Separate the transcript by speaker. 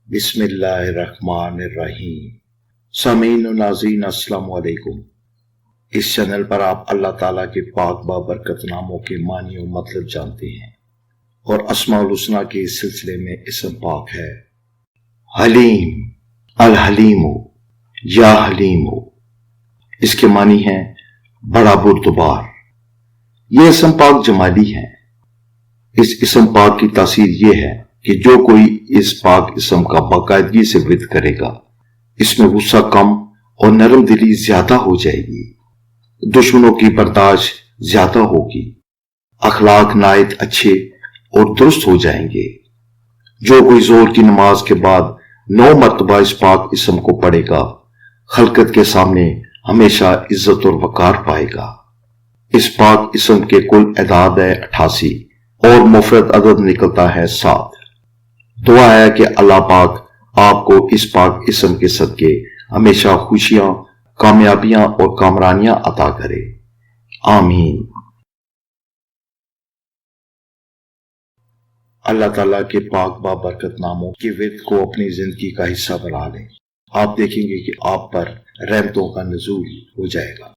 Speaker 1: بسم اللہ الرحمن الرحیم۔ سامعین و ناظرین السلام علیکم۔ اس چینل پر آپ اللہ تعالیٰ کے پاک بابرکت ناموں کے معنی و مطلب جانتے ہیں، اور اسماء الحسنی کے اس سلسلے میں اسم پاک ہے حلیم، الحلیم، یا حلیم۔ اس کے معنی ہیں بڑا بردبار۔ یہ اسم پاک جمالی ہے۔ اس اسم پاک کی تاثیر یہ ہے کہ جو کوئی اس پاک اسم کا باقاعدگی سے ورد کرے گا، اس میں غصہ کم اور نرم دلی زیادہ ہو جائے گی، دشمنوں کی برداشت زیادہ ہوگی، اخلاق نہایت اچھے اور درست ہو جائیں گے۔ جو کوئی ظہر کی نماز کے بعد 9 مرتبہ اس پاک اسم کو پڑھے گا، خلقت کے سامنے ہمیشہ عزت اور وقار پائے گا۔ اس پاک اسم کے کل اعداد ہے 88 اور مفرد عدد نکلتا ہے 7۔ دعا ہے کہ اللہ پاک آپ کو اس پاک اسم کے صدقے ہمیشہ خوشیاں، کامیابیاں اور کامرانیاں عطا کرے، آمین۔ اللہ تعالیٰ کے پاک بابرکت ناموں کے ورد کو اپنی زندگی کا حصہ بنا لیں۔ آپ دیکھیں گے کہ آپ پر رحمتوں کا نزول ہو جائے گا۔